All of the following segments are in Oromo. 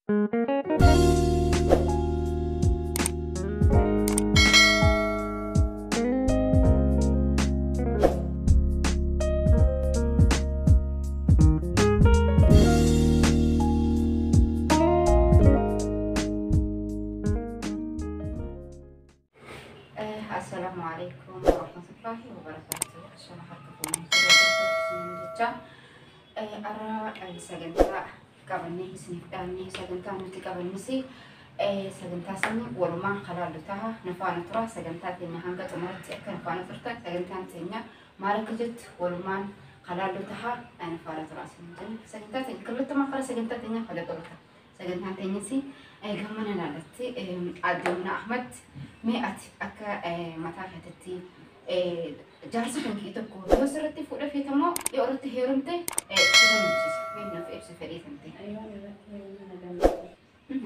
السلام عليكم ورحمة الله وبركاته. عشان أحطكم أرى سجنتا قبلني سنفتاني سجنتا نتي قبلني سجنتا سني ولما خلال لتها نفعنا ترى سجنتا تني هنگا تمرت أكن نفعنا ترى سجنتا تني مالك جت ولما خلال لتها أنا فعنا ترى سجنتا تني كل تما خلاص سجنتا تني خلال لتها سجنتا تني سي كمان أنا لتي عدونا أحمد مئة أكا متافتي جالسة كنكي تكو يوسرتي فوق في تمام يورتي هيرمتي كذا مجلس مين في إبس فريد أنتي أيوة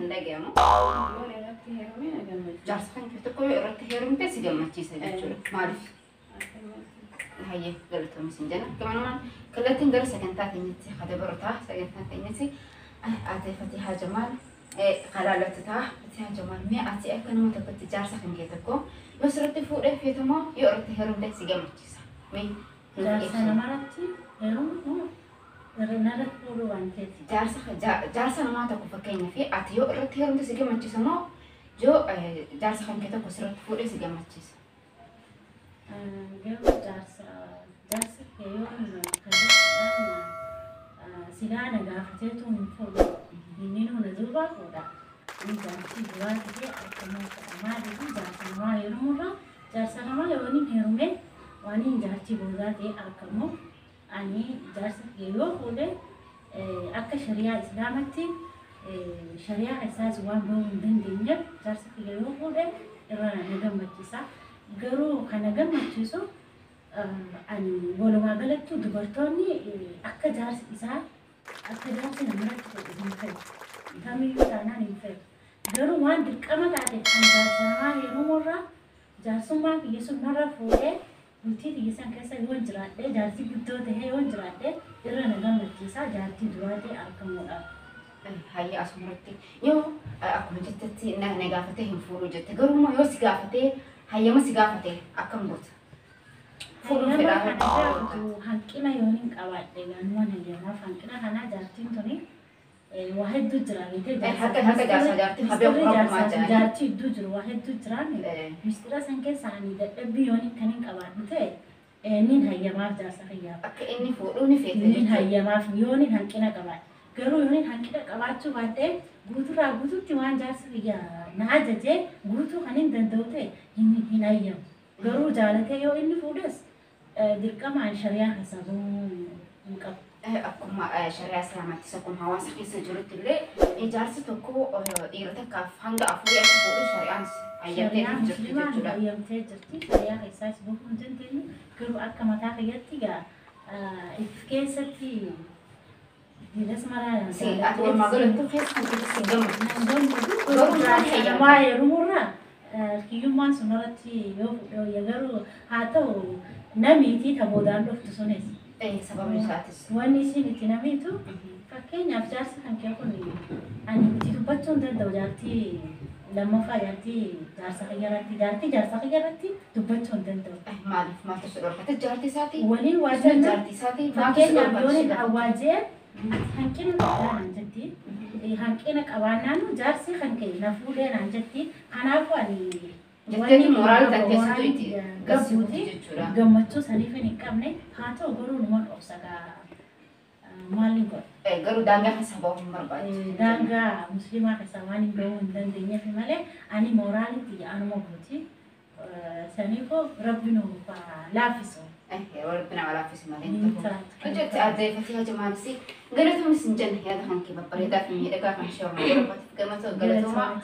لا جامو جالسة كنكي تكو يورتي هيرمتي سيجا مجلس معرف هاي قلتهم مسنجنا كمان كلتين درس سكنتات نيتي خد برتها سكنتات نيتي أتي فتيها جمال قلالتها فتيها جمال مئة أكن متكت جالسة كنكي تكو يسرتي فوق في تما يورتي هرم دك سيجا مجلسة مين جالسة نمرتي هرم نرد بولو وانتي جالسة نما تكو فكينا في أتي يورتي هرم دك سيجا مجلسة ما جو جالسة كنكي تكو سرت فوق سيجا مجلسة جو جالسة كيوم كذا سيجانا قافتيتو من فوق بينينو نزوبا فوقا جالسة جواتي أكمل ما دي جالسة ما يرمورا جالسة ما يوني هرمه واني جالسة بوزاتي أكمل أني جالسة كيو فوقه أكا شريعة إسلامتي شريعة أساس وان بون دين دينجر جالسة كيو فوقه إرانا نجم مجلسة garuu kana gammachiisu ani walumaa galatti dubartoonni akka jaarsi isaa akka jaarsi namarratti ta'u hin fedhu kamiyyuu taanaan hin fedhu garuu waan dirqama taate kan jaarsamaa yeroo morraa jaarsummaa kiyya sun narra fuudhee bultii kiyyisan keessa yoon jiraadhee jaarsi guddoo tahee yoon jiraadhee irra na gammachiisa jaartii duraatee argamuudhaaf. Hayya asumarratti yoo akkuma jettetti na gaafatee hin fuudhu jette garuu yoo si gaafatee هيا ما سقافته أكم بوت. فلو في الآخر هنكنا يومين قوات لأن وانا اليوم هنكنا هنا جارتين توني واحد دوجرا بيته. حتى جالسة جارتين هبيو ما جاني. جارتي دوجر واحد دوجرا مسترا سانكي ساني ده أبي يومين كنين قوات بيته. نين هيا ما في جالسة هيا. إني فوروني فيه. نين هيا ما في يومين هنكنا قوات. قالوا يومين هنكنا قوات شو بعده غوتو تيوان جالسة هيا. ناججة غوتو خنين دندوته. هنايا قالوا جالته يو إني فودس دركم عن شريعة حسابهم مكب أكون شريعة سلامة تسكون هواسك يسجلت اللي إجازة تكو إيرتك فهند أفوي أكبر شريعة شريعة مسلمة أيام تجرتي شريعة إساس بكم تنتين قالوا أكا متى خيرتي جا إفكاستي ديناس مرة سي أتوقع ما قلت خيس كنت تسجم قالوا ما يرومورا كيومان سنرتي يغرو هاتو نميتي تبودان لفت سنس أي سبب مساتس واني سيني نميتو فكين يفجار سكن كيكوني أني بتي تبتون دل دوجارتي لما فاجرتي جار سخيرتي تبتون دل دو ما تسرور حتى جارتي ساتي ولي واجنا جارتي ساتي فكين يبيوني أواجه هنكين قبان جدي هنكين قبانانو جارسي هنكين نفولين عن جدي هنافو أني جدي مورال تكسيتي قبوتي قمتو سنيفين كامني هاتو قرو نمر أوساقا مالي قول قرو دانغا حسابهم مربات دانغا مسلمة حساباني قوون دندنيا في مالي أني مورالي تي أنا مبوتي سنيفو ربنا لافسو ربنا على في سمالين كنت أدري فتيها جمال سي قالتهم سنجن هذا هنكي ببريدا في ميدك عن شو مربات قالتهم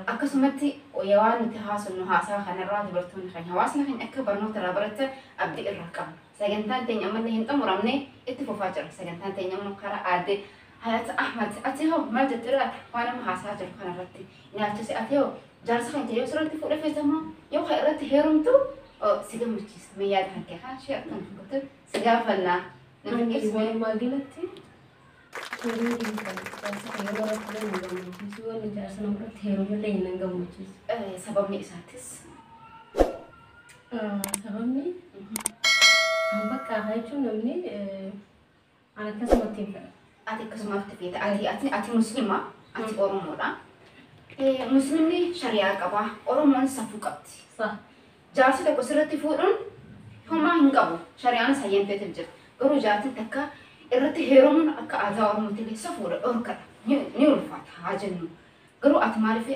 أكسمتي ويوان تهاس إنه هاسا خن الراجل برتون خن هواسنا خن أكبر نوت رابرت أبدي الرقم سجنتان تاني أمر لهن أمر أمني اتفاجر سجنتان تاني أمر قرأ أدي حياة أحمد أتيهو ما جدرات وأنا ما هاسا جل خن رتي نعتس أتيهو جالس خن تيجي سرت فوق في تمام يوم خيرت هيرمتو سيجا مجلس مياد هنكي ها شيء كان كتب سيجا فلنا نفكر ما قلتي Heerumni kan jaarsa yeroo rakkoo hin gammachiisu wanni jaarsa namarratti heerumillee hin gammachiisu. Sababni isaatis Sababni bakka jechuun namni ana akkasumatti hin fedha. ati akkasumatti feeta ati muslima ati oromoodha. Muslimni shari'aa qaba, oromoon safuu qabdi. Jaarsi tokko sirratti fuudhuun homaa hin qabu. Shari'aan sayyeenteetiin jira. Garuu jaartiin takka irratti heerumuun akka aadaa oromootti illee safuudha dhorkadha. Ni ulfaata haa jennu. Garuu ati maaliif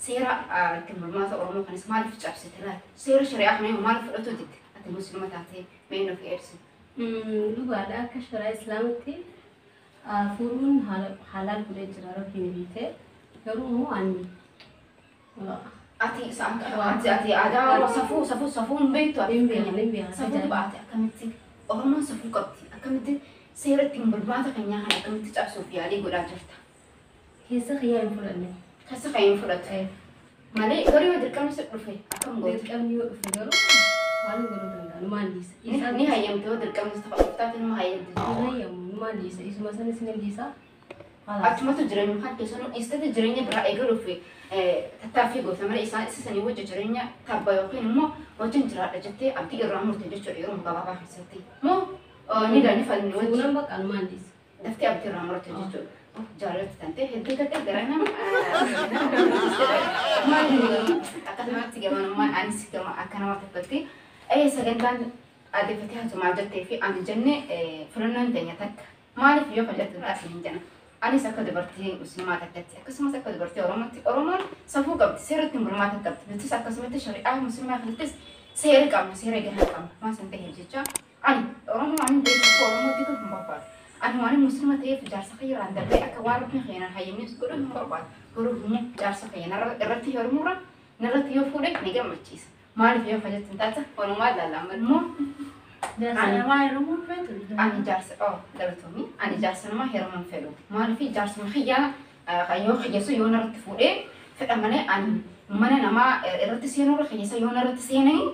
seera ittiin bulmaata oromoo kanis maaliif cabsite laata? Seera shari'aa kana maaliif fudhatu jettee ati muslima taatee mee nuuf ibsi. Dhugaadha akka shari'aa islaamitti fuudhuun halaal godhee jira rabbiin biitee garuu immoo ani ati aadaa safuu hin beektu safuu baate akkamitti oromoon safuu qabdi akkamitti seera ittiin bulmaata keenyaa kana akkamitti cabsuuf yaalii godhaa jirta. Keessa khiyyaa hin fudhanne. Keessa khiyyaa hin fudhatu malee garuu yoo dirqamni si dhufe akkam gootu. Dirqamni yoo dhufe garuu waan godhuu danda'u maal dhiisa. Ni hayyamte yoo dirqamni si taphattaati nama hayyamte. Ni hayyamu maal dhiisa isuma sana isin hin dhiisa. Achumatu jireenya kan keessanuu dhiistatti jireenya biraa eegaluuf tattaaffii goota malee isaan isa sanii wajji jireenya tabba yookiin immoo wajjin jiraadha jettee abdii irraa murte jechuudha yeroo gabaabaa keessatti. Moo ni daani falmi wajji. Fuunan baqqaan maal dhiisa. Daftee abdii irraa murte jechuudha. Jaalatti tantee hedduu tattee gara nama akkasumatti gamanummaan anis gama akka nama taphatti sagantaan adeeffatee hasumaa jettee fi ani jenne filannoon teenya takka maaliif yoo fayyadu taasisan hin jenna. Anis akka dubartii muslimaa takkatti akkasumas akka dubartii oromootti oromoon safuu qabdi seera ittiin bulmaata qabdi nutis akkasumatti shari'aa muslimaa kanattis seera qabna seera gahaa qabna waan san ta'eef jecha ani oromoo ani beeku oromootti kun hin barbaadu. Ani waan muslima ta'eef jaarsa fayyaraan darbee akka waan rukni fayyana hayyamnis godhu hin barbaadu. Garuu immoo jaarsa fayyana irratti heerumurra narratti yoo fuudhe ni gammachiisa. Maaliif yoo fayyadu hin taata walumaa laalaaman immoo Jaarsa heerumuun feetu. ani jaarsa galatoomii ani jaarsa namaa heerumun fedhu. Maaliif jaarsa xiyyaa yoo xiyyeessu yoo narratti fuudhee fedha malee ani mana namaa irratti seenurra xiyyeessa yoo narratti seenanii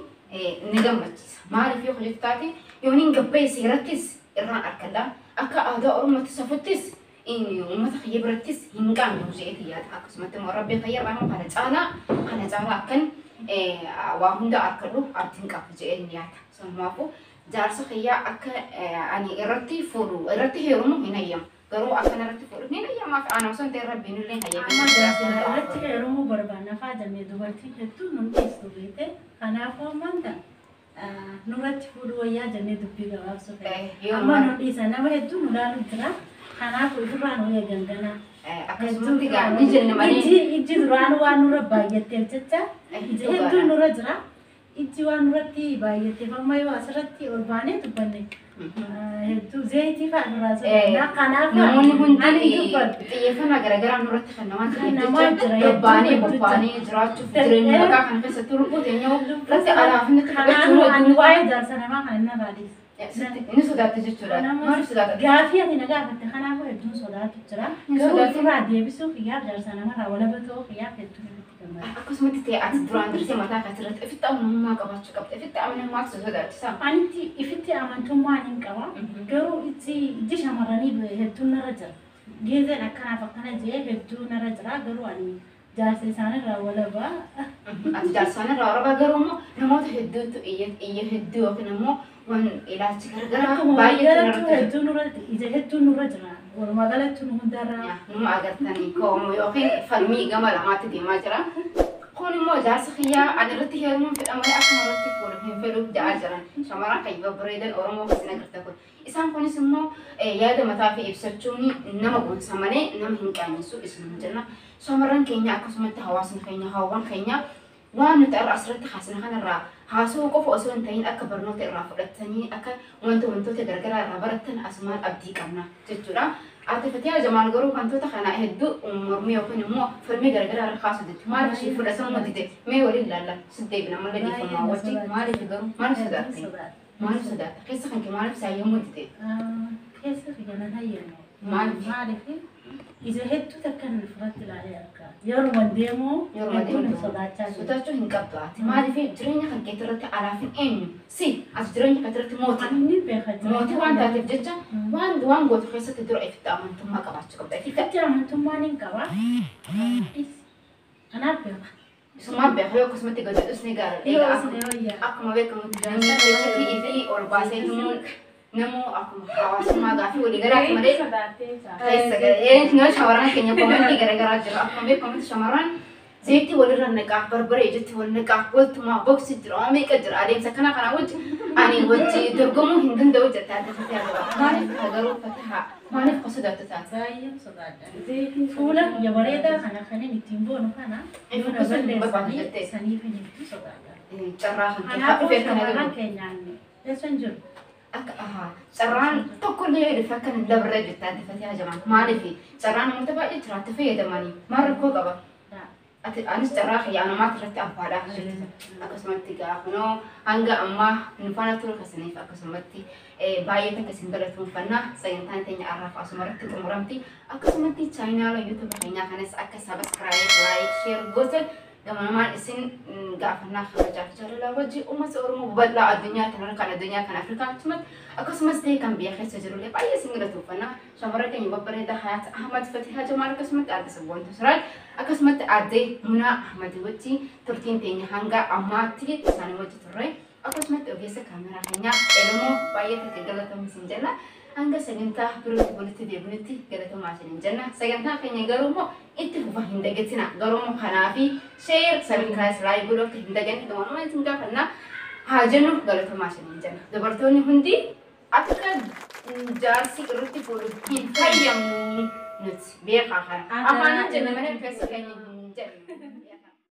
ni gammachiisa. Maaliif yoo xiyyeessu taate yoo niin gabbee seerattis irraan arkadha. Akka aadaa oromootti safuttis uummata xiyya birattis hin qaamne jeetii yaada. Akkasumatti immoo rabbii fayyarraa immoo kana caalaa akkan waa hunda arkadhu abdiin qabu je'een yaada. Sanumaafuu jaarsa xiyyaa akka ani irratti heerumu hin hayyamu. Garuu akka narratti fuudhu hin hayyamaaf ana osoo hin ta'e rabbiin illee hayyama. Irratti heerumuu barbaanna faajamee dubartii hedduu nun dhiistu beekte kanaafuu amanta nurratti fuudhu wayyaa jennee dubbii gabaabsu ta'e. Amma nu dhiisa nama hedduu nu laalu jira. Kanaafuu ifirraa nu eegan ganaa. Akkasumatti gaanii jenne malee. Ijji duraan waan nurra baay'atteef jecha iji hedduu nurra jira. Ijji waan nurratti baay'atteef amma yoo asirratti ol baanee dubbanne hedduu zayitii fa'a nurraa jira. Kanaaf namoonni hundi xiyyeeffannaa garaagaraa nurratti kan namaa jira. Gabbaanee bobbaanee jiraachuuf jireenya maqaa kana keessatti lubbuun keenya irratti alaafinatti kanaafuu ani waa'ee jaarsa namaa kan inni raadhiis. Ini sodaatu jechuudha. Maaliif sodaata? Gaafii ati na gaafatte kanaafuu hedduun sodaatu jira. Garuu ofirraa deebisuu xiyyaaf jaarsa namarraa walaba ta'uu xiyyaaf hedduu irratti gammada. Akkasumatti ta'e ati duraan dursee mataa kaatii irratti ifitti amanamummaa qabaachuu qabda. Ifitti amanamummaa si sodaachisa. Anitti ifitti amantummaa hin qaba. Garuu ijji shamarranii hedduun narra jira. Geezeen akkanaaf akkana jee hedduu narra jira. Garuu ani jaarsa isaanirraa walaba. Ati jaarsa isaanirraa walaba garuu immoo namoota hedduutu iyya hedduu yookiin immoo waan ilaalchi garagaraa baay'ee hedduun nurra jira. Walumaa galatti nu hundarraa. Numa agartanii koomoo yookiin falmii gama lamaatti deemaa jira. Kun immoo jaarsa xiyyaa ani irratti heerumuun fedha malee akka namatti fuudhu hin fedhuuf ja'aa jiran. Shamarran kan babbareedan Oromoo kan isin agartan kun. Isaan kunis immoo yaada mataa fi ibsachuun nama gonsa malee nama hin qaannessu isin jenna. Shamarran keenya akkasumatti hawaasni keenya hawwan keenya waan nuti asirratti haasna kanarraa haasoo qofa osoo hin ta'in akka barnoota irraa fudhatanii akka wantoota garagaraa irraa baratan asumaan abdii qabna jechuudha. Ati Fatiyaa Jamaal garuu wantoota kana hedduu mormii yookiin immoo falmii garagaraa irra kaasuu jechuudha. Maaliif ishee fudhatamu dide mee waliin ilaalla siddeebina malee dhiifamaa wajjin maaliif garuu maaliif sodaatte? Maaliif sodaatte? Keessa kan kee maaliif saayyamuu dide? Keessa fi galan hayyamu. maaliif ija hedduu takkan fudhatti ilaalee argaa yeroo deemu hedduun sodaachaa jiru. Sodaachuu hin qabdu ati maaliif jireenya kan keetti irratti alaafin eenyu si as jireenya kan irratti mootii. Ani beekaa jira. Mootii waan taateef jecha waan gootu keessatti dura ifitti amantummaa qabaachuu qabda. Ifitti amantummaan hin qabaa. Kanaaf beekaa. Suma beekaa yoo akkasumatti gadadhus ni gaara. Akkuma beekamu namni keessatti ifi ol baasee himuun namu akkuma hawaasummaa gaafii walii garaati malee keessa galee yoo shamarran keenya koomatti garagaraa jira akkuma beekamutti shamarran zayitii walirra naqaa barbaree jetti wal naqaa waltumaa boksi jira meeqa jira adeemsa kana wajji ani wajji dorgomuu hin danda'u jettee adda fatee argama maaliif garuu fatahaa maaliif ka sodaattu taate baay'ee sodaadha fuula biyya bareedaa kana kanin ittiin boonu kana yoo na balleessanii saniif hin ibsu sodaadha carraa kan kanaafuu shamarran keenyaan eessan jiru carraan tokkollee dhufa kan dabarre jettee adda fatee hajaman maaliif carraan namoota baay'ee jiraatti fayyadamanii maal rakkoo qaba anis carraa xiyyaanamaatti irratti abbaadhaa akkasumatti gaafanoo hanga ammaa nufaana ture kasaniif akkasumatti baay'ee takka isin galatoomfannaa sagantaan teenya arraaf asuma irratti xumuramti akkasumatti chaayinaala yuutuubii keenyaa kanas akka sabiskiraayib laayik sheer gootan gamamaan isin gaafannaa kabajaaf jaalalaa wajji uummata Oromoo bal'aa addunyaa kan addunyaa kan Afrikaa akkasumatti akkasumas ta'e kan biyya keessa jirullee baay'ee isin galatoomfannaa shamarra keenya babbareedaa Hayaat Ahmad Fatihaa Jamaal akkasumatti adda sabboontu Siraaj akkasumatti addee Munaa Ahmad wajji turtiin teenya hanga ammaatti isaanii wajji turre akkasumatti ogeessa kaameraa keenyaa Elmoo baay'ee takka galatoomuu isin jenna hanga sagantaa birootti walitti deebinutti galatoomaa isin jenna sagantaa keenya garuu immoo itti fufa hin dagatina garuu immoo kanaafi sheer sabiskiraayib laayik godhuu akka hin daganne gamanuma isin gaafannaa haa jennu galatoomaa isin jenna dubartoonni hundi akka jaarsi irratti fuudhu hin fayyamnu nuti beekaa kana afaan jenna mana keessa keenya